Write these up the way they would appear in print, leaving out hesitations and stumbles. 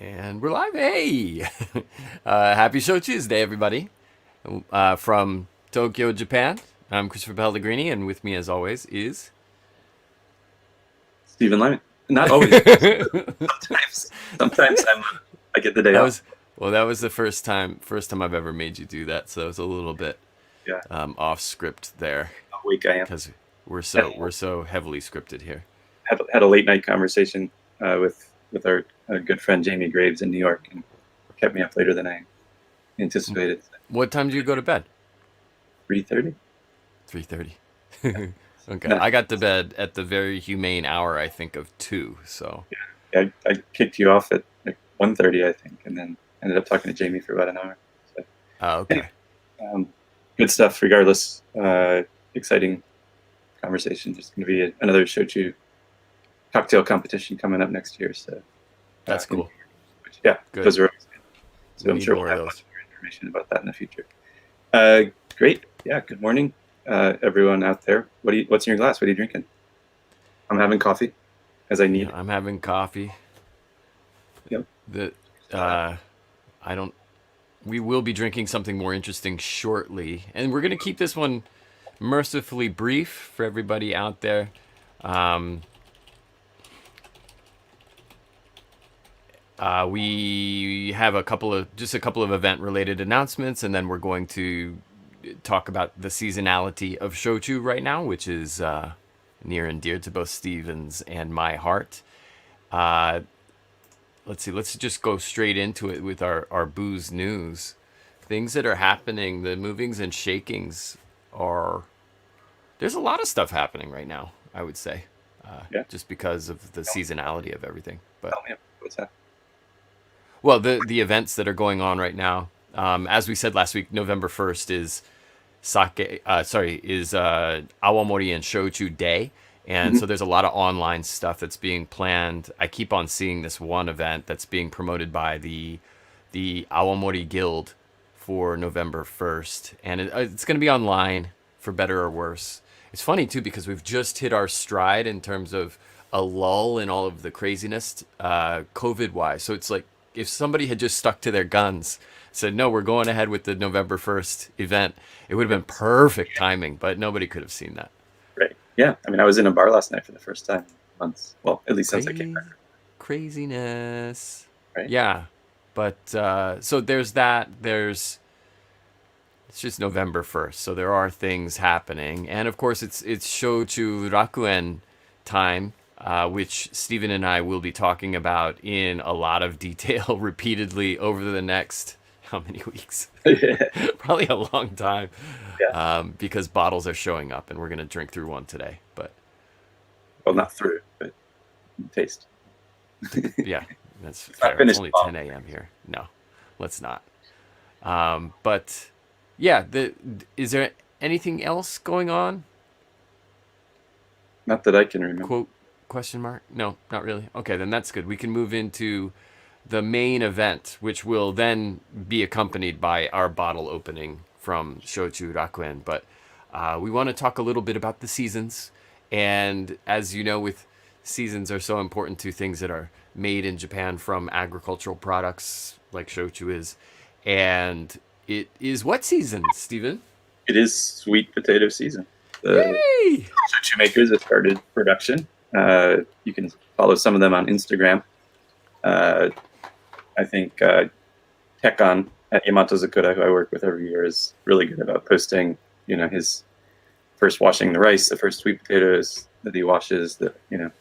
And we're live. Hey! Happy Shochu'sday, everybody. From Tokyo, Japan. I'm Christopher Pellegrini, and with me, as always, is. Stephen Lyman. Not always. that Sometimes I get the day off. was. Well, that was the first time I've ever made you do that, so it was a little bit Yeah, off script there, how weak I am. because we're Had, so heavily scripted here. had a late night conversation with our good friend Jamie Graves in New York, and kept me up later than I anticipated. What time do you go to bed? 3:30. 3:30. Yeah. Okay, No, I got to bed at the very humane hour, I think, of 2. So. I kicked you off at like 1:30, I think, and then ended up talking to Jamie for about an hour. So Okay. anyway, um, good stuff. Regardless, exciting conversation. There's going to be another Shochu cocktail competition coming up next year. So That's cool. yeah, Good. those are always good. So We I'm need sure we'll more of have those. much more information about that in the future. Uh, Great. Yeah. Good morning, everyone out there. What's in your glass? What are you drinking? I'm having coffee, as I Yeah, need. I'm having coffee. Yep. The Uh, I don't. We will be drinking something more interesting shortly, and we're gonna keep this one mercifully brief for everybody out there. Um, we have a couple of event related announcements, and then we're going to talk about the seasonality of shochu right now, which is near and dear to both Stevens and my heart. Uh, let's see. Let's just go straight into it with our booze news. Things that are happening, the movings and shakings are. There's a lot of stuff happening right now, I would say, yeah. just because of the Tell, seasonality of everything. But tell me what's that. well, the events that are going on right now, as we said last week, November 1st is Awamori and Shochu Day. And Mhm. so there's a lot of online stuff that's being planned. I keep on seeing this one event that's being promoted by the Awamori Guild for November 1st, and it's going to be online for better or worse. It's funny too because we've just hit our stride in terms of a lull in all of the craziness, COVID wise. So it's like if somebody had just stuck to their guns, said no, we're going ahead with the November 1st event, it would have Yeah. been perfect timing. But nobody could have seen that. Right. Yeah. I mean, I was in a bar last night for the first time in months. Well, at least since I came Crazy back. craziness. Right. Yeah, but so there's that. There's It's just November 1st, so there are things happening, and of course it's Shochu Rakuen time, which Stephen and I will be talking about in a lot of detail repeatedly over the next how many weeks? Probably a long time, Yeah. because bottles are showing up, and we're gonna drink through one today. But Well, not through, but taste. yeah, that's It's not fair. It's finished only off. 10 a.m. here. No, let's not. But yeah, is there anything else going on? Not that I can remember. Quote question mark? No, not really. Okay, then that's good. We can move into the main event, which will then be accompanied by our bottle opening from Shochu Rakuen. But we want to talk a little bit about the seasons, and as you know, with seasons are so important to things that are made in Japan from agricultural products like shochu is, and it is what season, Stephen? It is sweet potato season. The Yay! shochu makers have started production. You can follow some of them on Instagram. Uh, I think Tekon at Yamato Zakura, who I work with every year, is really good about posting, his first washing the rice, the first sweet potatoes that he washes, the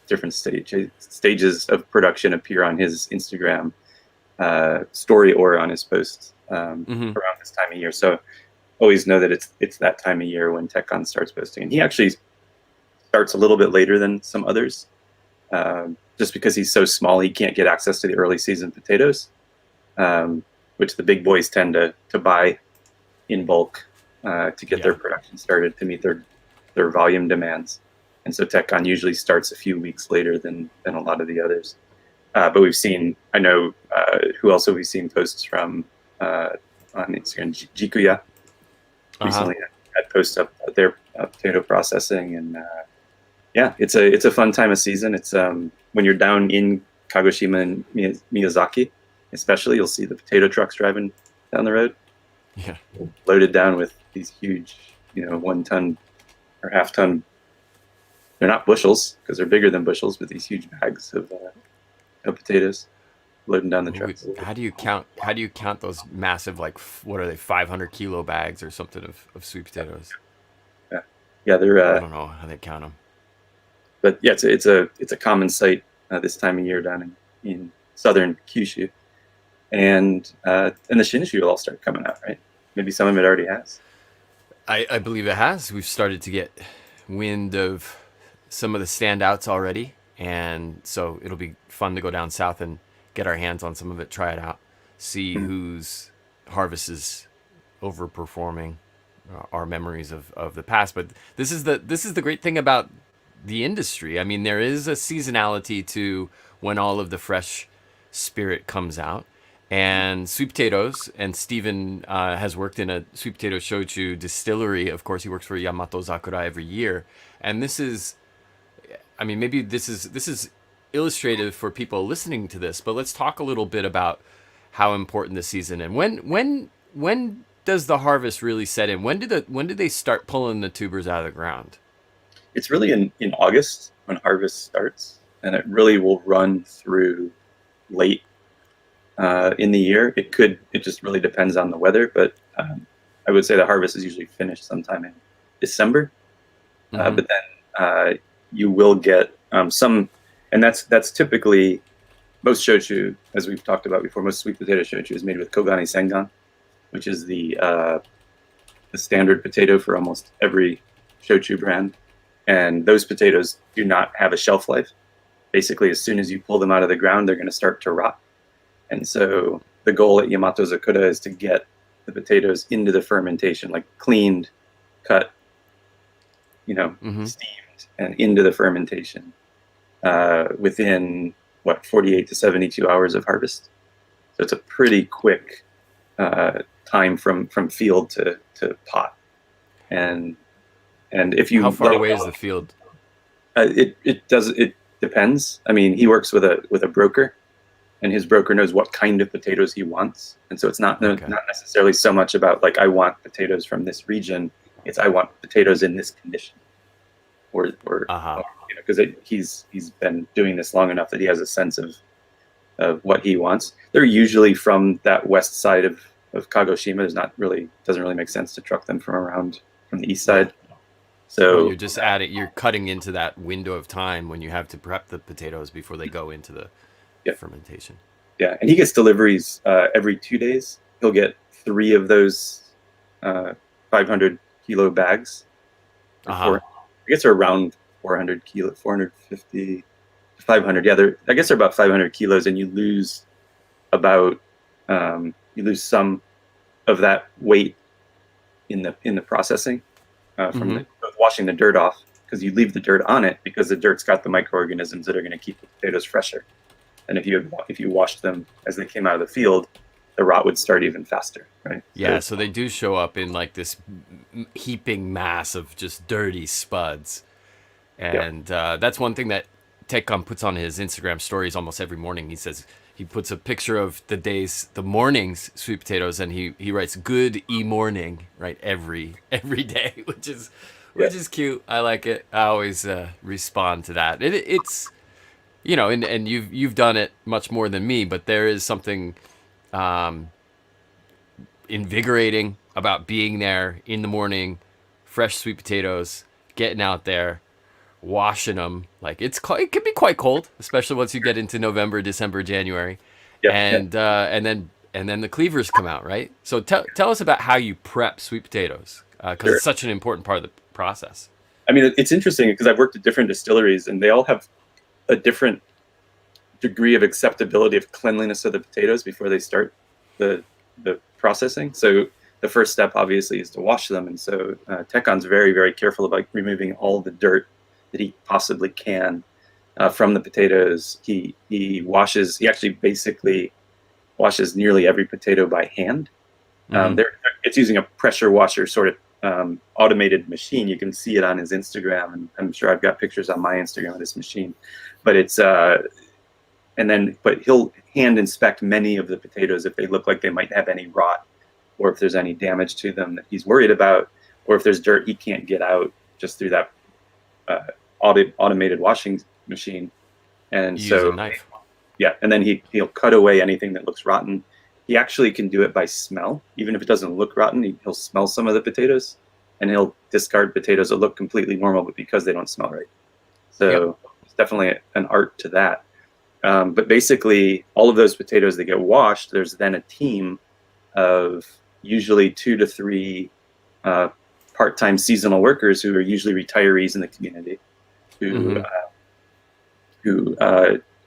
different stages of production appear on his Instagram story or on his posts Mm-hmm. around this time of year. So always know that it's that time of year when Tekon starts posting, and he actually starts a little bit later than some others, just because he's so small, he can't get access to the early season potatoes, which the big boys tend to buy in bulk to get their Yeah. production started to meet their volume demands. And so TechCon usually starts a few weeks later than a lot of the others. But we've seen, I know who else have we seen posts from on Instagram, Jikuya Uh huh. recently had posts up their potato processing, and yeah, it's a fun time of season. It's when you're down in Kagoshima and Miyazaki. especially, you'll see the potato trucks driving down the road, Yeah. loaded down with these huge, 1 ton or half-ton. They're not bushels because they're bigger than bushels, but these huge bags of potatoes loading down the trucks. How do you count? How do you count those massive, like, what are they, 500 kilo bags or something of sweet potatoes? Yeah, they're. I don't know how they count them. But yeah, it's a common sight this time of year down in southern Kyushu, and the Shinshu will all start coming out, right? Maybe some of it already has. I believe it has. We've started to get wind of some of the standouts already, and so it'll be fun to go down south and get our hands on some of it, try it out, see whose harvest is overperforming our memories of the past. But this is the great thing about the industry. I mean, there is a seasonality to when all of the fresh spirit comes out. And sweet potatoes, and Steven has worked in a sweet potato shochu distillery. Of course, he works for Yamato Zakura every year. And this is, I mean, maybe this is illustrative for people listening to this, but let's talk a little bit about how important the season and when does the harvest really set in? When do they start pulling the tubers out of the ground? It's really in August when harvest starts, and it really will run through late in the year. It just really depends on the weather, but I would say the harvest is usually finished sometime in December. But then you will get some, and that's typically most shochu, as we've talked about before. Most sweet potato shochu is made with Kogani Sengan, which is the standard potato for almost every shochu brand. And those potatoes do not have a shelf life. Basically, as soon as you pull them out of the ground, they're going to start to rot. And so the goal at Yamato Zakura is to get the potatoes into the fermentation, like cleaned, cut, steamed, and into the fermentation within 48 to 72 hours of harvest. So it's a pretty quick time from field to pot. And if you how far away is the field? It depends. I mean, he works with a broker, and his broker knows what kind of potatoes he wants. And so it's not necessarily so much about like, I want potatoes from this region. It's I want potatoes in this condition, or because he's been doing this long enough that he has a sense of what he wants. They're usually from that west side of Kagoshima. Doesn't really make sense to truck them from the east side. So you're cutting into that window of time when you have to prep the potatoes before they go into the fermentation. Yeah, and he gets deliveries every 2 days. He'll get 3 of those 500 kilo bags. I guess they're around 400 kilo, 450, 500. Yeah, I guess they're about 500 kilos, and you lose some of that weight in the processing from washing the dirt off, because you leave the dirt on it because the dirt's got the microorganisms that are going to keep the potatoes fresher. And if you washed them as they came out of the field, the rot would start even faster, right? Yeah, so they do show up in like this heaping mass of just dirty spuds. And that's one thing that Tekkon puts on his Instagram stories almost every morning. He says he puts a picture of the morning's sweet potatoes, and he writes "good morning" right every day, which is cute. I like it. I always respond to that. It's and you've done it much more than me, but there is something invigorating about being there in the morning, fresh sweet potatoes, getting out there, washing them. Like it can be quite cold, especially once you get into November, December, January, and then the cleavers come out, right? So tell us about how you prep sweet potatoes, because it's such an important part of the process. I mean, it's interesting because I've worked at different distilleries, and they all have a different degree of acceptability of cleanliness of the potatoes before they start the processing. So the first step, obviously, is to wash them. And so Tekkon's very, very careful about removing all the dirt that he possibly can from the potatoes. He actually basically washes nearly every potato by hand. It's using a pressure washer sort of automated machine. You can see it on his Instagram, and I'm sure I've got pictures on my Instagram of this machine. But it's but he'll hand inspect many of the potatoes if they look like they might have any rot, or if there's any damage to them that he's worried about, or if there's dirt he can't get out just through that automated washing machine. And You use a so, knife. yeah, and then he'll cut away anything that looks rotten. He actually can do it by smell. Even if it doesn't look rotten, he'll smell some of the potatoes, and he'll discard potatoes that look completely normal, but because they don't smell right. So it's definitely an art to that. But basically, all of those potatoes that get washed, there's then a team of usually 2 to 3 part-time seasonal workers who are usually retirees in the community, who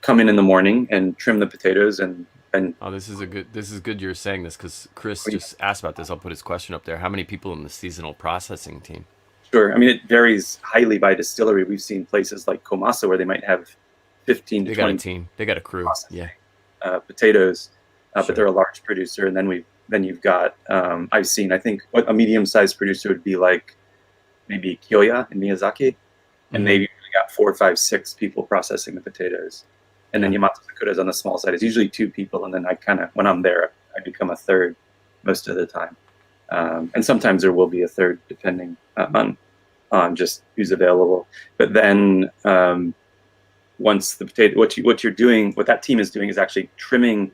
come in the morning and trim the potatoes and Oh, this is good you're saying this, because Chris just asked about this. I'll put his question up there. How many people in the seasonal processing team? Sure. I mean, it varies highly by distillery. We've seen places like Komasa where they might have 15 to 20. They got a team. They got a crew. Yeah. Potatoes, Sure. but they're a large producer. And then you've got, I've seen, I think what a medium-sized producer would be like maybe Kyoya in Miyazaki. And they've usually got 4, 5, 6 people processing the potatoes. And then Yamato Sakura is on the small side. It's usually 2 people. And then I kind of, when I'm there, I become a third most of the time. And sometimes there will be a third depending on just who's available. But then once the potato, what that team is doing is actually trimming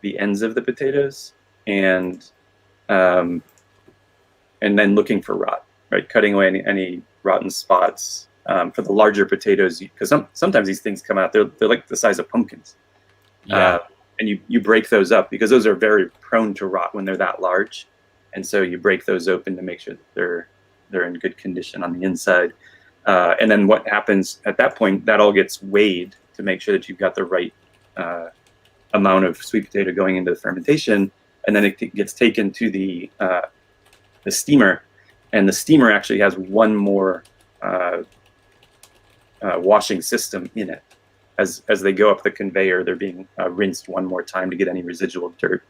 the ends of the potatoes and then looking for rot, right? Cutting away any rotten spots. For the larger potatoes, because sometimes these things come out, they're like the size of pumpkins. Yeah. And you break those up because those are very prone to rot when they're that large. And so you break those open to make sure that they're in good condition on the inside. And then what happens at that point, that all gets weighed to make sure that you've got the right amount of sweet potato going into the fermentation. And then it gets taken to the steamer. And the steamer actually has one more washing system in it. As they go up the conveyor, they're being rinsed one more time to get any residual dirt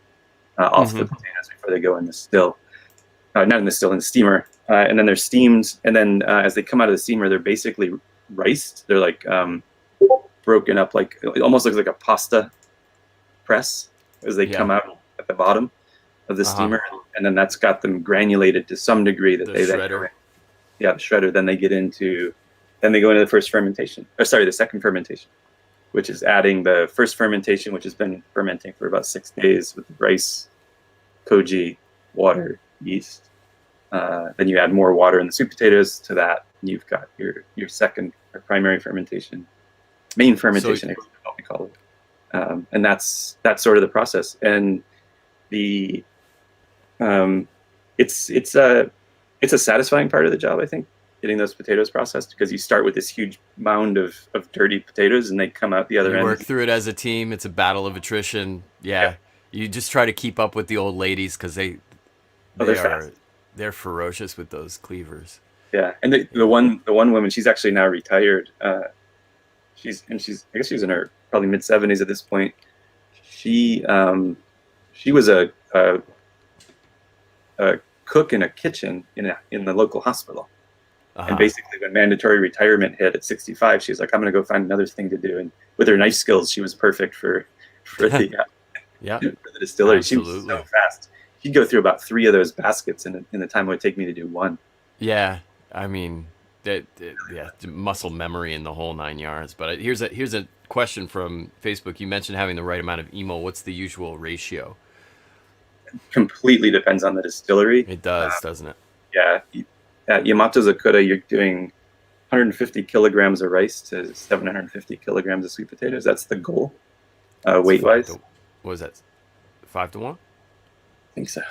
off the potatoes before they go in the still. Not in the still, in the steamer. And then they're steamed. And then as they come out of the steamer, they're basically riced. They're like broken up, like it almost looks like a pasta press as they come out at the bottom of the steamer. And then that's got them granulated to some degree that they shredder. the shredder. Then they go into the first fermentation, the second fermentation, which is adding the first fermentation, which has been fermenting for about 6 days with rice, koji, water, yeast. Then you add more water and the sweet potatoes to that, and you've got your second or primary fermentation, main fermentation, so, what we call it. And that's sort of the process. And it's a satisfying part of the job, I think, getting those potatoes processed, because you start with this huge mound of dirty potatoes and they come out the other end. You work through it as a team. It's a battle of attrition. Yeah. You just try to keep up with the old ladies because they're ferocious with those cleavers. Yeah. And the one woman, she's actually now retired. She's I guess she's in her probably mid 70s at this point. She was a cook in a kitchen in the local hospital. And basically, when mandatory retirement hit at 65, she's like, "I'm going to go find another thing to do." And with her knife skills, she was perfect for the for the distillery. Absolutely. She was so fast. She'd go through about 3 of those baskets in the time it would take me to do one. Yeah, I mean, muscle memory in the whole 9 yards. But here's a question from Facebook. You mentioned having the right amount of emo. What's the usual ratio? Completely depends on the distillery. It does, doesn't it? Yeah. At Yamato Zakura, you're doing 150 kilograms of rice to 750 kilograms of sweet potatoes. That's the goal, weight-wise. What was that, 5 to 1? I think so.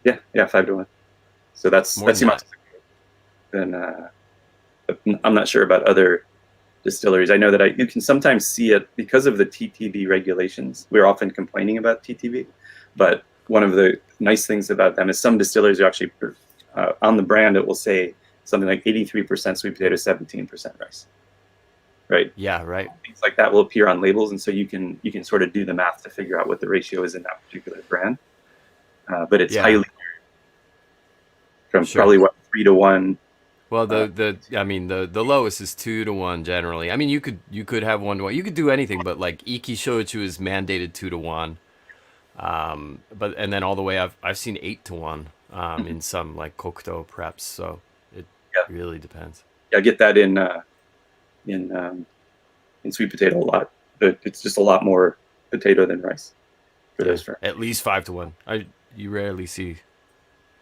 Yeah, 5 to 1. So that's Yamato Zakura. Then I'm not sure about other distilleries. I know that you can sometimes see it because of the TTB regulations. We're often complaining about TTB, but one of the nice things about them is some distilleries are actually on the brand, it will say something like 83% sweet potato, 17% rice. Right? Yeah, right. Things like that will appear on labels, and so you can sort of do the math to figure out what the ratio is in that particular brand. But it's highly from probably 3 to 1 Well, the lowest is 2 to 1 generally. I mean, you could have 1 to 1. You could do anything, but like Iki Shochu is mandated 2 to 1. But and then all the way I've seen 8 to 1 in some like Kokuto preps. So it Yeah, really depends. yeah, I get that in in sweet potato a lot. But it's just a lot more potato than rice for Yeah, those firms. at least 5 to 1. You rarely see,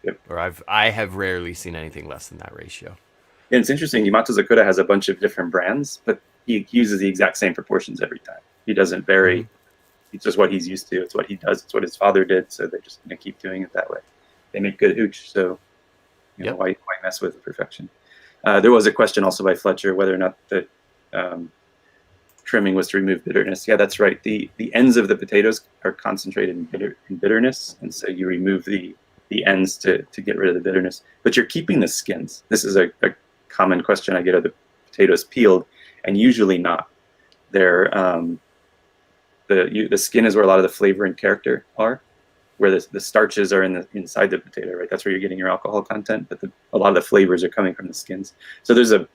Yep. or I have rarely seen anything less than that ratio. And it's interesting. Yamato Zakura has a bunch of different brands, but he uses the exact same proportions every time. He doesn't Hmm. vary. It's just what he's used to. It's what he does. It's what his father did. So they're just going to keep doing it that way. They make good hooch. So Yep. why mess with perfection? There was a question also by Fletcher whether or not the um, trimming was to remove bitterness. Yeah, that's right. The ends of the potatoes are concentrated in bitterness, and so you remove the ends to get rid of the bitterness. But you're keeping the skins. This is a common question I get: are the potatoes peeled? And usually not. They're the skin is where a lot of the flavor and character are, where the starches are inside the potato, right? That's where you're getting your alcohol content, but a lot of the flavors are coming from the skins. So there's a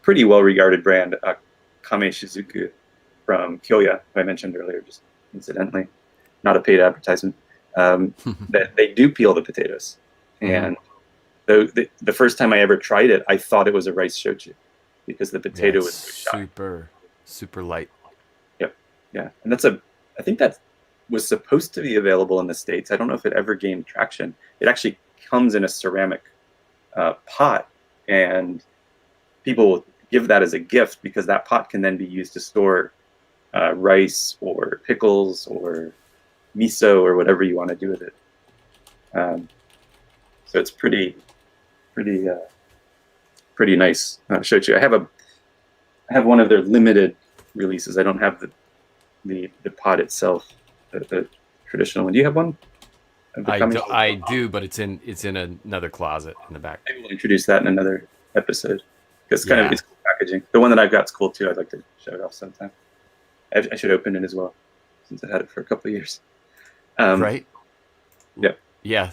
pretty well-regarded brand, Kame Shizuku from Kyoya, who I mentioned earlier, just incidentally, not a paid advertisement, that they do peel the potatoes. And the first time I ever tried it, I thought it was a rice shochu because the Yeah, potato it's was so shy. super light. Yep. Yeah. And I think that was supposed to be available in the States. I don't know if it ever gained traction. It actually comes in a ceramic pot, and people will give that as a gift because that pot can then be used to store rice or pickles or miso or whatever you want to do with it. Um, so it's pretty, pretty nice shochu. I have one of their limited releases. I don't have the pot itself, the traditional one. Do you have one? Of the I do, but it's in another closet in the back. Maybe we'll introduce that in another episode because Yeah. it's cool packaging. The one that I've got is cool too. I'd like to show it off sometime. I should open it as well since I had it for a couple of years. Right? Yeah. Yeah.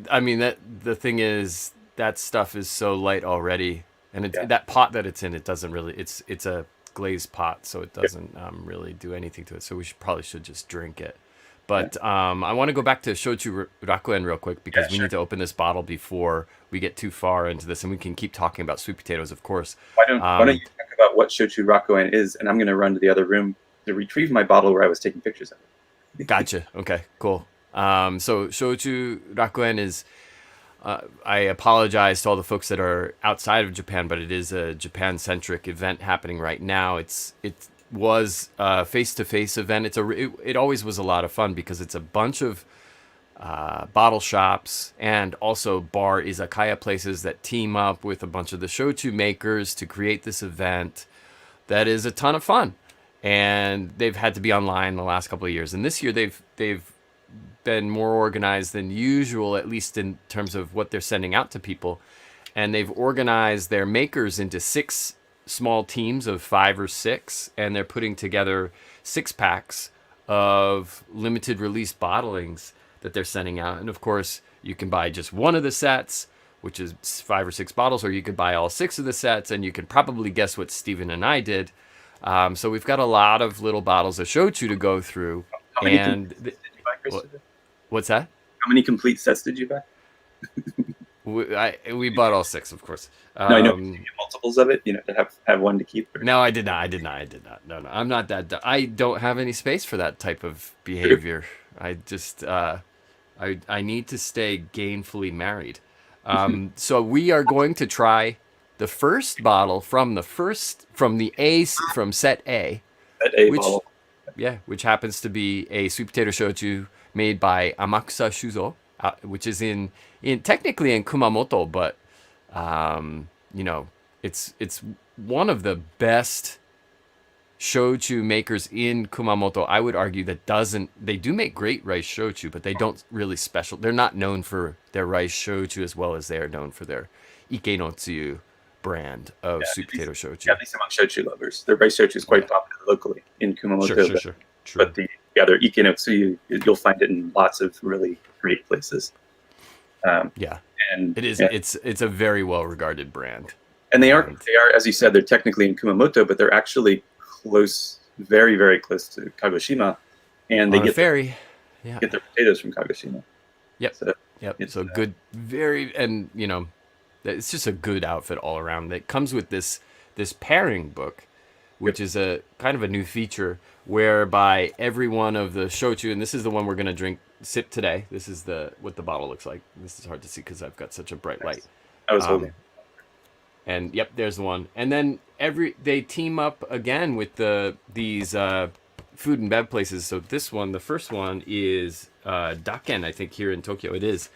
I mean that the thing is that stuff is so light already, and Yeah. that pot that it's in, it doesn't really. It's a glazed pot, so it Yeah. doesn't probably do anything to it. So we probably should just drink it. Yeah. But I want to go back to Shochu Rakuen real quick because Yeah, we sure. need to open this bottle before we get too far into this, and we can keep talking about sweet potatoes, of course. Why don't you talk about what Shochu Raku is, and I'm going to run to the other room to retrieve my bottle where I was taking pictures of it. Gotcha. Okay, cool. So Shochu Rakuen is. I apologize to all the folks that are outside of Japan, but it is a Japan-centric event happening right now. It was a face-to-face event. It always was a lot of fun because it's a bunch of bottle shops and also bar izakaya places that team up with a bunch of the shochu makers to create this event that is a ton of fun. And they've had to be online the last couple of years. And this year they've been more organized than usual, at least in terms of what they're sending out to people. And they've organized their makers into 6 small teams of 5 or 6, and they're putting together 6-packs of limited release bottlings that they're sending out. And of course, you can buy just one of the sets, which is 5 or 6 bottles, or you could buy all 6 of the sets, and you can probably guess what Steven and I did. So we've got a lot of little bottles of shochu to go through. How many And complete sets did you buy, Christopher? what's that? How many complete sets did you buy? We bought all 6, of course. No, I know. Did you get multiples of it, to have one to keep. Or... No, I did not. No, I'm not that. I don't have any space for that type of behavior. I just, I need to stay gainfully married. So we are going to try the first bottle from set A, That A which, bottle. which happens to be a sweet potato shochu made by Amakusa Shuzo, which is technically in Kumamoto, but it's one of the best shochu makers in Kumamoto. I would argue they do make great rice shochu, but they don't really they're not known for their rice shochu as well as they are known for their Ike no Tsuyu brand of sweet potato shochu. Yeah, at least among shochu lovers. The rice shochu is quite popular locally in Kumamoto. Sure. But their Ike no Tsuyu, you'll find it in lots of really great places. Yeah, And it is. yeah, It's a very well regarded brand. and And they are, as you said, they're technically in Kumamoto, but they're actually close, very, very close to Kagoshima, and they on a ferry. Yeah. get their potatoes from Kagoshima. Yep. So Yep. it's So good. Very, and it's just a good outfit all around. It comes with this pairing book, which is a kind of a new feature whereby every one of the shochu, and this is the one we're gonna sip today. This is what the bottle looks like. This is hard to see because I've got such a bright light. I was holding. And yep, there's the one. And then they team up again with these food and bev places. So this one, the first one is Daken, I think here in Tokyo it is,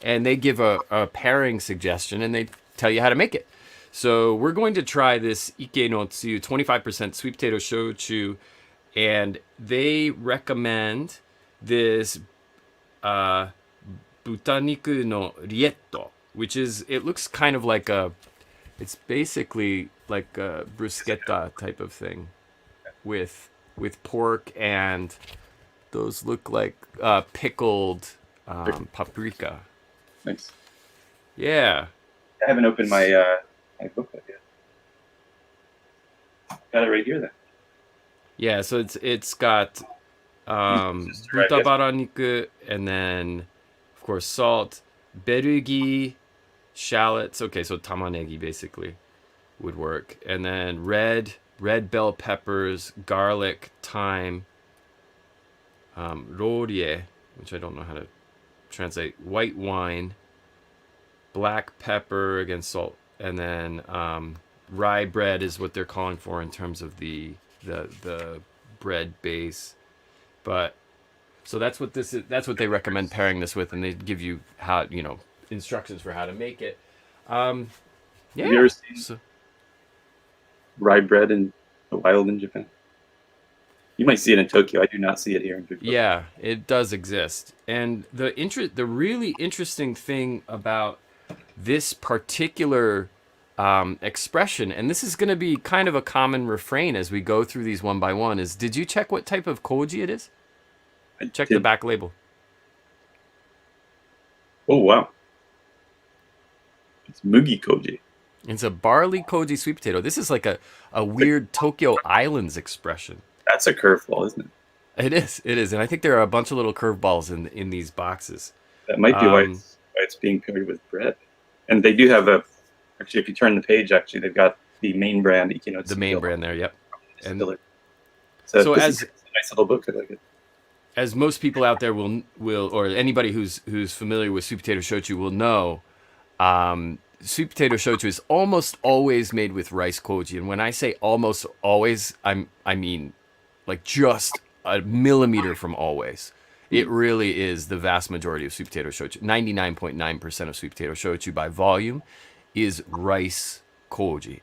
and they give a pairing suggestion and they tell you how to make it. So we're going to try this Ike no Tsuyu 25% sweet potato shochu, and they recommend this butaniku no rietto, which is, it looks kind of like it's basically like a bruschetta type of thing with pork, and those look like pickled paprika. Nice. Yeah. I haven't opened my my book yet. Got it right here then. Yeah, so it's got butabara niku, and then of course salt, berugi, shallots. Okay, so tamanegi basically would work, and then red bell peppers, garlic, thyme, laurier, which I don't know how to translate, white wine, black pepper, again salt, and then rye bread is what they're calling for in terms of the bread base. But so that's what this is. That's what they recommend pairing this with, and they give you how instructions for how to make it. Yeah. Have you ever seen rye bread in the wild in Japan? You might see it in Tokyo. I do not see it here in Japan. Yeah, it does exist. And the really interesting thing about this particular expression, and this is going to be kind of a common refrain as we go through these one by one, is, did you check what type of koji it is? Check the back label. Oh, wow. It's mugi koji. It's a barley koji sweet potato. This is like a weird Tokyo Islands expression. That's a curveball, isn't it? It is. And I think there are a bunch of little curveballs in these boxes. That might be why it's being paired with bread. And they do have actually, if you turn the page, actually, they've got the main brand. The main brand there, yep. And so as it's a nice little book, I like it. As most people out there will, or anybody who's familiar with sweet potato shochu will know, sweet potato shochu is almost always made with rice koji. And when I say almost always, I mean like just a millimeter from always. It really is the vast majority of sweet potato shochu. 99.9% of sweet potato shochu by volume is rice koji.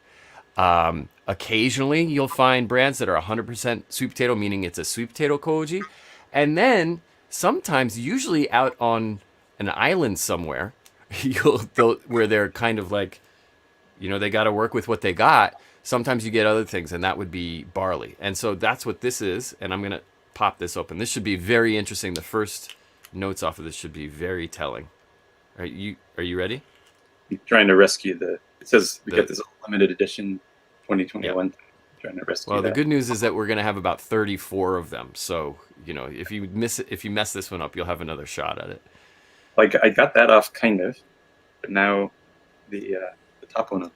Occasionally, you'll find brands that are 100% sweet potato, meaning it's a sweet potato koji. And then sometimes, usually out on an island somewhere, where they're kind of like, they got to work with what they got. Sometimes you get other things, and that would be barley. And so that's what this is. And I'm going to pop this open. This should be very interesting. The first notes off of this should be very telling. Are you ready? I'm trying to rescue it says we get this limited edition 2021. Yep. Trying to rescue the good news is that we're going to have about 34 of them. So, if you mess this one up, you'll have another shot at it. Like, I got that off kind of, but now the top one.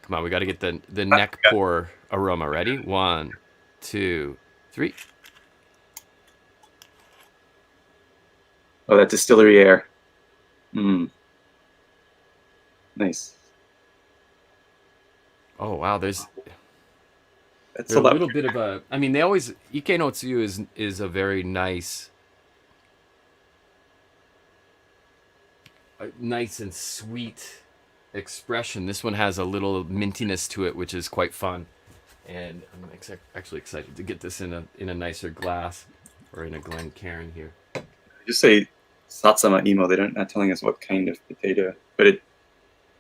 Come on, we got to get the neck pour aroma. Ready? 1, 2, 3. Oh, that distillery air. Nice. Oh, wow. There's a little bit of a... I mean, they always... Ike no Tsuyu is a very nice and sweet expression. This one has a little mintiness to it, which is quite fun. And I'm actually excited to get this in a nicer glass, or in a Glencairn here. Just say Satsama Imo. They're not telling us what kind of potato, but it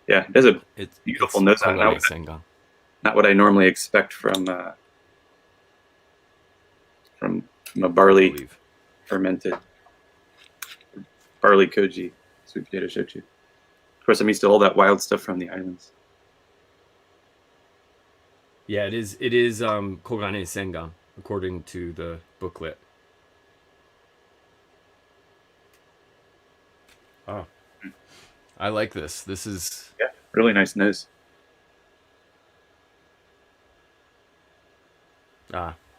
has a beautiful nose on it. Not what I normally expect from a barley fermented barley koji sweet potato shochu. Of course, I'm used to all that wild stuff from the islands. Yeah, it is. It is Kogane Sengan according to the booklet. Oh, I like this. This is Yeah, really nice nose.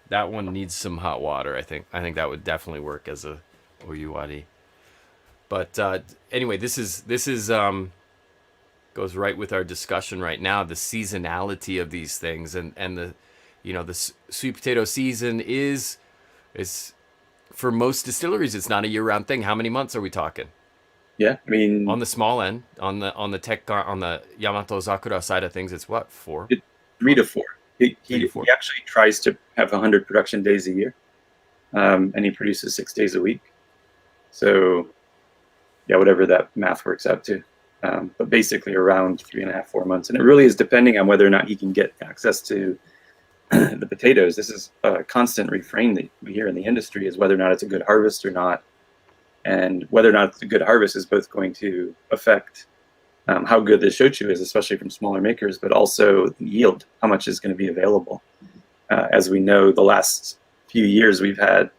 that one needs some hot water. I think that would definitely work as a oyuwari. But anyway, this is goes right with our discussion right now. The seasonality of these things, and the the sweet potato season is for most distilleries. It's not a year round thing. How many months are we talking? Yeah, I mean, On the small end, on the tech on the Yamato Zakura side of things, it's what, 4? 3 to 4. He, 3 to 4. he actually tries to have 100 production days a year, and he produces 6 days a week. So, yeah, whatever that math works out to. But basically around 3.5, 4 months. And it really is depending on whether or not he can get access to the potatoes. This is a constant refrain that we hear in the industry, is whether or not it's a good harvest or not. And whether or not it's a good harvest is both going to affect how good the shochu is, especially from smaller makers, but also the yield, how much is going to be available. As we know, the last few years we've had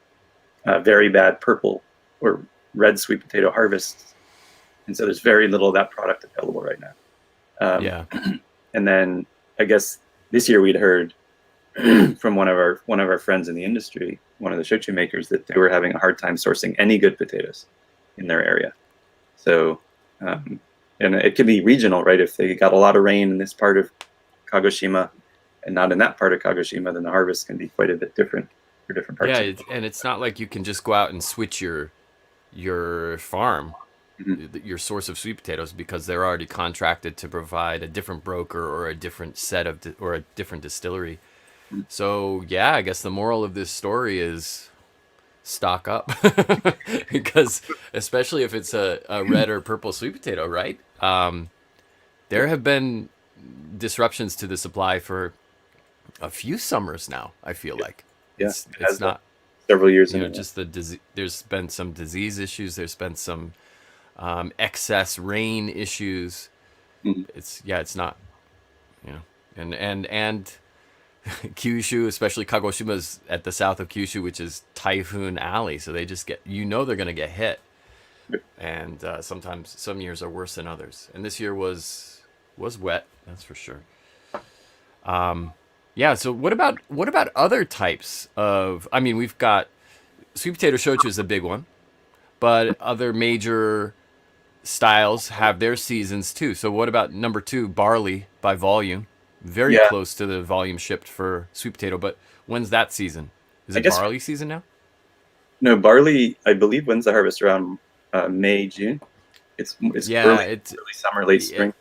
very bad purple or red sweet potato harvests. And so there's very little of that product available right now. Yeah. And then I guess this year we'd heard from one of our friends in the industry, one of the shochu makers, that they were having a hard time sourcing any good potatoes in their area. So, and it can be regional, right? If they got a lot of rain in this part of Kagoshima and not in that part of Kagoshima, then the harvest can be quite a bit different for different parts. Yeah, and it's not like you can just go out and switch your farm, your source of sweet potatoes, because they're already contracted to provide a different broker or a different set of or a different distillery. So yeah, I guess the moral of this story is stock up, because especially if it's a red or purple sweet potato, right? There have been disruptions to the supply for a few summers now. I feel like it's not several years. Just the there's been some disease issues. There's been some excess rain issues. It's not, and Kyushu, especially Kagoshima's at the south of Kyushu, which is Typhoon Alley, so they just get, they're going to get hit. And sometimes some years are worse than others. And this year was wet, that's for sure. Yeah, so what about other types of, I mean, we've got sweet potato shochu is a big one, but other major styles have their seasons too. So what about number 2, barley by volume? Very close to the volume shipped for sweet potato, but when's that season? Is it barley season now? No, barley, I believe, when's the harvest? Around May, June. It's early summer, late spring.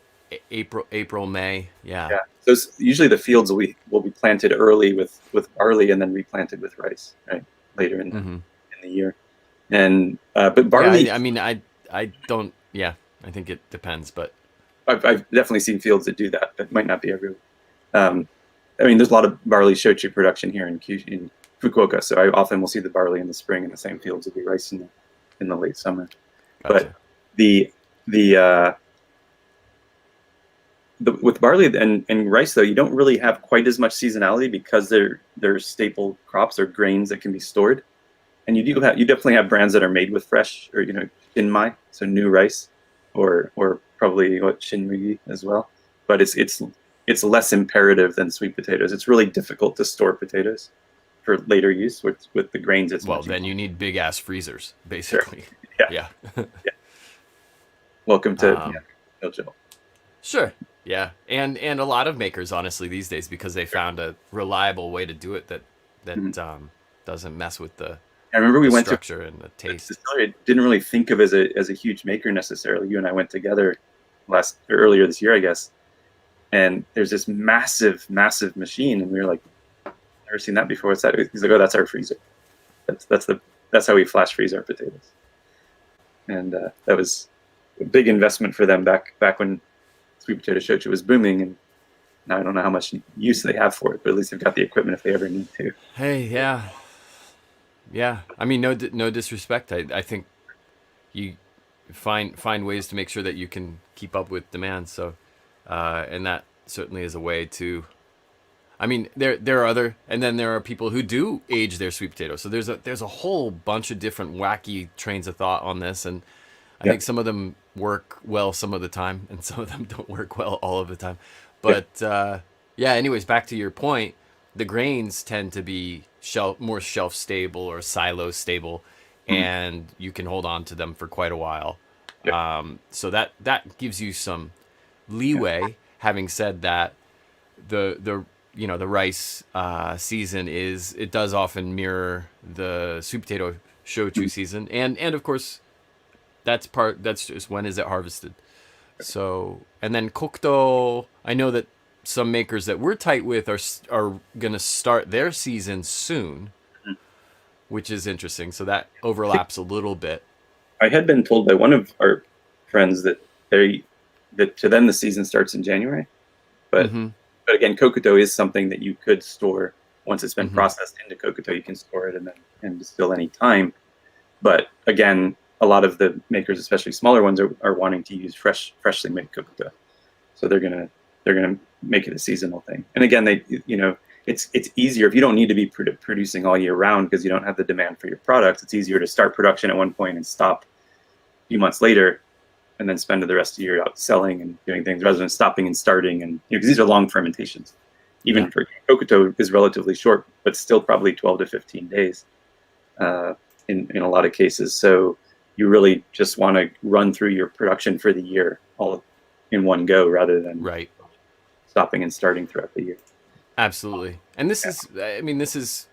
April, May. Yeah. So usually the fields will be planted early with barley and then replanted with rice, right, later in the year. And but barley. Yeah, I mean, I don't. Yeah, I think it depends, but I've definitely seen fields that do that. That might not be everywhere. I mean, there's a lot of barley shochu production here in Fukuoka, so I often will see the barley in the spring, and the same fields will be rice in the late summer. Gotcha. But with barley and rice, though, you don't really have quite as much seasonality because they're staple crops or grains that can be stored. And you definitely have brands that are made with fresh, or shinmai, so new rice, or probably shinmugi as well. But it's less imperative than sweet potatoes. It's really difficult to store potatoes for later use with the grains. Then you need big ass freezers, basically. Sure. Yeah. Welcome to Joe. Sure. Yeah, and a lot of makers, honestly, these days, because they found a reliable way to do it that doesn't mess with the. I remember we went structure and the taste. I didn't really think of as a huge maker necessarily. You and I went together earlier this year, I guess. And there's this massive machine, and we were like, "Never seen that before." What's that? He's like, "Oh, that's our freezer. That's how we flash freeze our potatoes." And that was a big investment for them back when sweet potato shochu was booming, and now I don't know how much use they have for it, but at least they've got the equipment if they ever need to. Hey, yeah. I mean, no disrespect. I think find ways to make sure that you can keep up with demand. So, and that certainly is a way to. I mean, there are other, and then there are people who do age their sweet potatoes. So there's a whole bunch of different wacky trains of thought on this, and I Yeah. think some of them work well some of the time, and some of them don't work well all of the time. Yeah. But yeah, anyways, back to your point, the grains tend to be more shelf stable or silo stable, Mhm. and you can hold on to them for quite a while. Yeah. So that gives you some Yeah. leeway. Having said that, the the rice season it does often mirror the sweet potato shochu Mhm. season, and of course that's just when is it harvested. So, and then kokuto, I know that some makers that we're tight with are gonna start their season soon, Mhm. which is interesting. So that I think overlaps a little bit. I had been told by one of our friends that to them the season starts in January, but Mm-hmm. again, kokuto is something that you could store once it's been Mm-hmm. processed into kokuto. You can store it and distill any time. But again, a lot of the makers, especially smaller ones, are wanting to use freshly made kokuto. So they're gonna make it a seasonal thing. And again, it's easier if you don't need to be producing all year round because you don't have the demand for your products. It's easier to start production at one point and stop a few months later, and then spend the rest of the year out selling and doing things rather than stopping and starting. And because these are long fermentations, Yeah. even for kokuto is relatively short, but still probably 12 to 15 days uh, in a lot of cases. So you really just want to run through your production for the year all in one go rather than Right. stopping and starting throughout the year. Absolutely. And this is, I mean, this is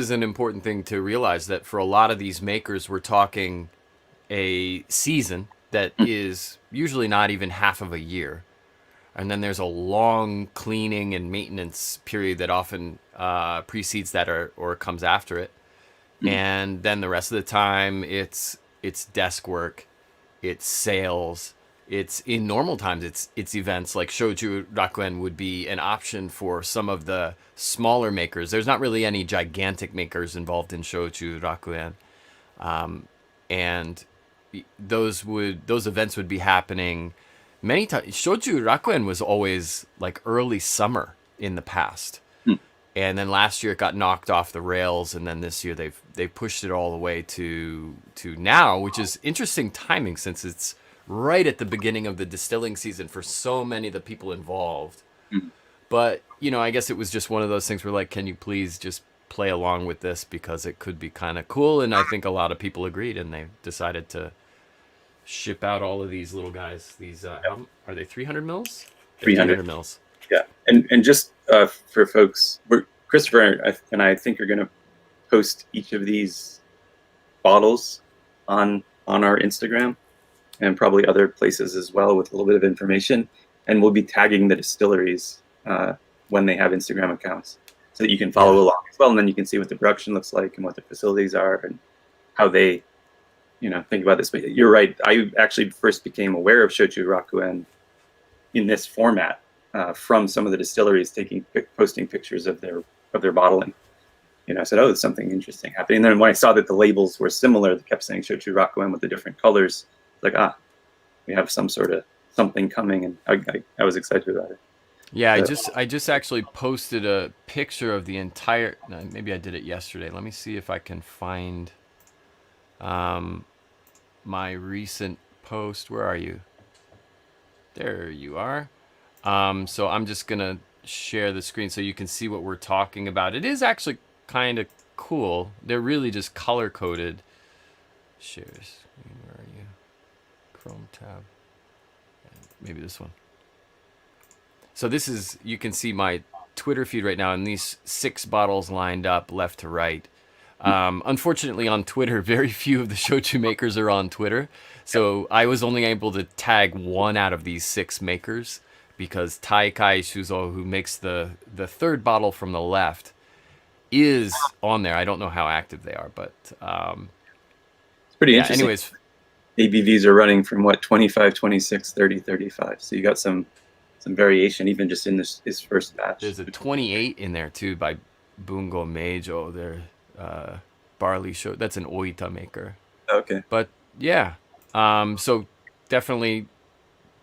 an important thing to realize that for a lot of these makers, we're talking a season that Mm. is usually not even half of a year. And then there's a long cleaning and maintenance period that often precedes that or comes after it. Mm. And then the rest of the time, it's desk work, it's sales, it's in normal times, it's events like Shochu Rakuen would be an option for some of the smaller makers. There's not really any gigantic makers involved in Shochu Rakuen, and those events would be happening many times. Shochu Rakuen was always like early summer in the past, Mm. and then last year it got knocked off the rails, and then this year they've pushed it all the way to now, which is interesting timing since it's right at the beginning of the distilling season for so many of the people involved. Mm. But I guess it was just one of those things where like, can you please just play along with this because it could be kind of cool, and I think a lot of people agreed, and they decided to ship out all of these little guys. These are they 300 mils? They're 300. 300 mils. Yeah. And just for folks, Christopher and I think are going to post each of these bottles on our Instagram and probably other places as well with a little bit of information. And we'll be tagging the distilleries when they have Instagram accounts so that you can follow along as well. And then you can see what the production looks like and what the facilities are and how they, think about this. But you're right. I actually first became aware of Shochu Raku in this format from some of the distilleries posting pictures of their bottling. I said, oh, there's something interesting happening. And then when I saw that the labels were similar, they kept saying Shochu Rakuen with the different colors. Like, we have some sort of something coming, and I was excited about it. Yeah, So, I just actually posted a picture of the entire. No, maybe I did it yesterday. Let me see if I can find my recent post. Where are you? There you are. So I'm just gonna share the screen so you can see what we're talking about. It is actually kind of cool. They're really just color coded. Share screen. Where are you? Chrome tab. Maybe this one. So this is, you can see my Twitter feed right now, and these 6 bottles lined up left to right. Unfortunately, on Twitter, very few of the shochu makers are on Twitter. So I was only able to tag 1 out of these 6 makers because Taikai Shuzo, who makes the third bottle from the left, is on there. I don't know how active they are, but it's pretty yeah, interesting. anyways. ABVs are running from 25, 26, 30, 35. So you got some variation even just in this first batch. There's a 28 in there too by Bungo Meijo. Their Barley show. That's an Oita maker. Okay. But yeah, So definitely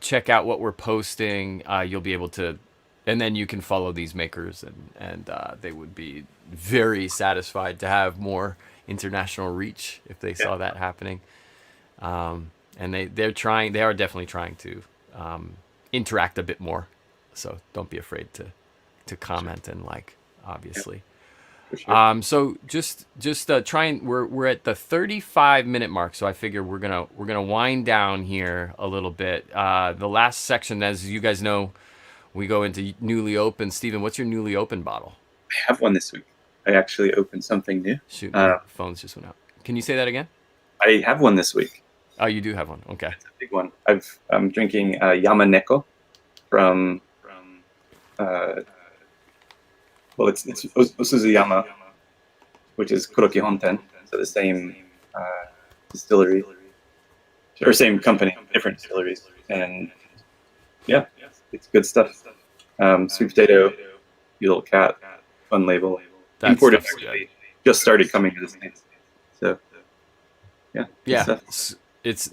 check out what we're posting. You'll be able to, and then you can follow these makers, and they would be very satisfied to have more international reach if they saw that happening. And they are definitely trying to interact a bit more. So don't be afraid to comment and like, obviously. For sure. So just trying. We're at the 35-minute mark, so I figure we're gonna wind down here a little bit. The last section, as you guys know, we go into newly open. Steven, what's your newly open bottle? I have one this week. I actually opened something new. Shoot, my phones just went out. Can you say that again? I have one this week. Oh, you do have one. Okay. It's a big one. I'm drinking Yamaneko from well, it's Usuzuyama, which is Kuroki Honten, so the same distillery or same company, different distilleries, and yeah, it's good stuff. Sweet potato, your little cat, fun label. That Imported stuff's actually, just started coming to the States, so yeah, good Yeah, stuff.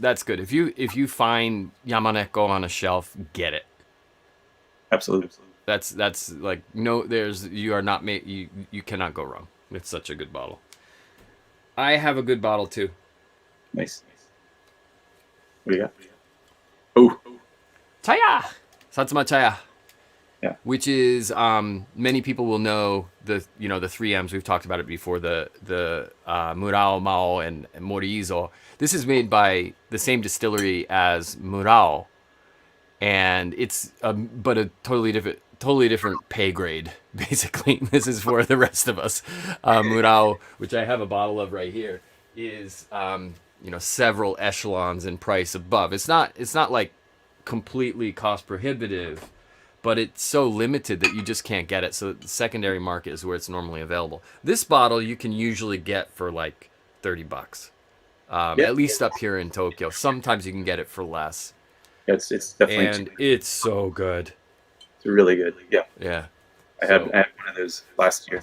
that's good. If you find Yamaneko on a shelf, get it. Absolutely. That's like, no, you are not made, you cannot go wrong. It's such a good bottle. I have a good bottle too. Nice. What do you got? Oh, Chaya, Satsuma Chaya. Yeah. Which is many people will know the 3Ms. We've talked about it before. The Murao, Mao, and Moriizo. This is made by the same distillery as Murao, and it's but a totally different pay grade. Basically, this is for the rest of us. Murao, which I have a bottle of right here, is several echelons in price above. It's not like completely cost prohibitive, but it's so limited that you just can't get it. So the secondary market is where it's normally available. This bottle you can usually get for like $30, at least up here in Tokyo. Sometimes you can get it for less. it's definitely And it's so good. it's really good. Yeah, Yeah. I had one of those last year.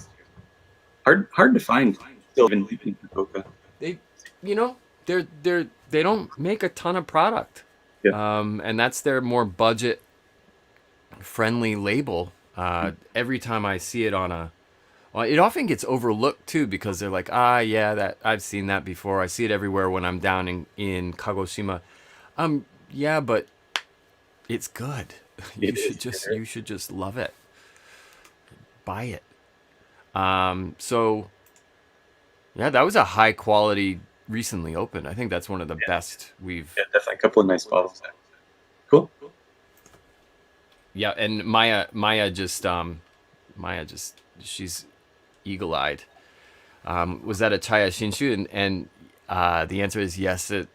Hard to find still in Fukuoka. They, they don't make a ton of product. Yeah. And that's their more budget friendly label. Every time I see it it often gets overlooked too, because they're like, yeah, that I've seen that before. I see it everywhere when I'm down in Kagoshima. Yeah, but it's good. You should just love it. Buy it. So yeah, that was a high quality recently opened. I think that's one of the best we've. Yeah, definitely a couple of nice bottles there. Cool. Yeah, and Maya just she's eagle-eyed. Was that a Chaya Shinshu? And the answer is yes. It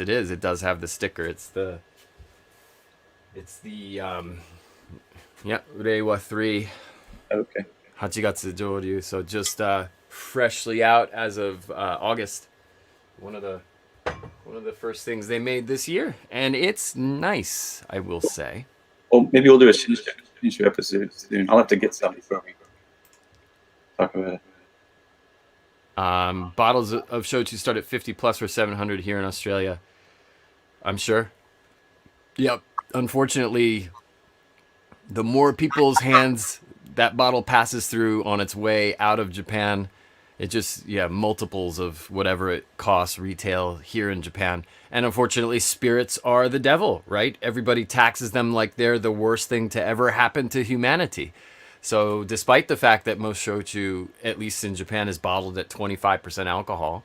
is. It does have the sticker. It's the Reiwa 3 Okay. Hachigatsu Joryu. So just freshly out as of August. One of the first things they made this year, and it's nice, I will say. Well, maybe we'll do a Shinshu episode soon. I'll have to get some before we talk about it. Bottles of shochu start at 50 plus for 700 here in Australia. I'm sure. Yep. Unfortunately, the more people's hands that bottle passes through on its way out of Japan, it just, multiples of whatever it costs retail here in Japan. And unfortunately, spirits are the devil, right? Everybody taxes them like they're the worst thing to ever happen to humanity. So despite the fact that most shochu, at least in Japan, is bottled at 25% alcohol,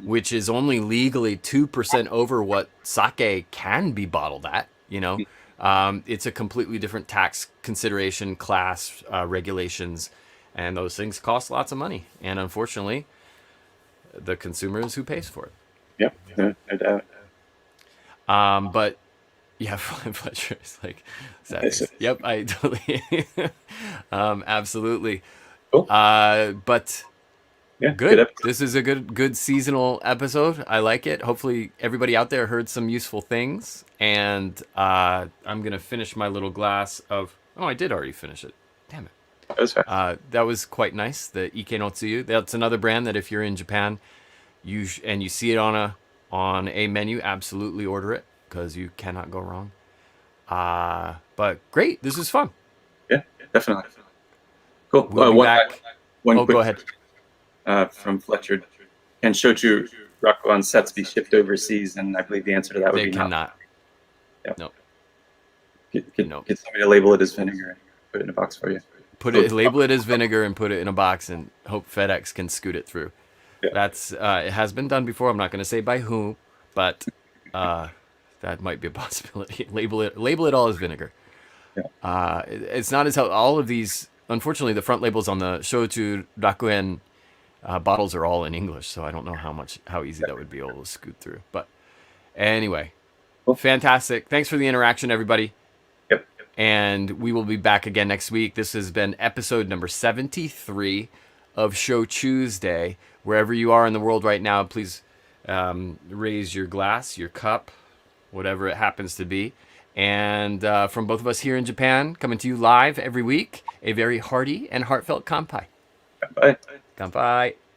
which is only legally 2% over what sake can be bottled at, it's a completely different tax consideration, class, regulations, and those things cost lots of money. And unfortunately, the consumer is who pays for it. Yep, no doubt. But yeah, pleasure is like sadness. Yep, I totally, absolutely. Cool. But Yeah, good. This is a good seasonal episode. I like it. Hopefully, everybody out there heard some useful things. And I'm gonna finish my little glass of. Oh, I did already finish it. Damn it. That was fast. That was quite nice. The Ike no Tsuyu. That's another brand that if you're in Japan, you see it on on a menu, absolutely order it because you cannot go wrong. But great, this is fun. Yeah, definitely. Cool. We'll be back. One Oh, quick go ahead. from Fletcher. Can Shochu Raku on sets be shipped overseas? And I believe the answer to that would They be cannot. No. No. Get somebody to label it as vinegar and put it in a box for you. Label it as vinegar and put it in a box and hope FedEx can scoot it through. Yeah. That's it has been done before. I'm not going to say by who, but that might be a possibility. Label it all as vinegar. Yeah. It's not as how all of these. Unfortunately, the front labels on the Shochu Rakuen bottles are all in English, so I don't know how easy that would be able to scoot through. But anyway, Cool. Fantastic. Thanks for the interaction, everybody. Yep. And we will be back again next week. This has been episode number 73 of Shochu'sday. Wherever you are in the world right now, please raise your glass, your cup, whatever it happens to be. And from both of us here in Japan, coming to you live every week, a very hearty and heartfelt kanpai. Bye. Kanpai.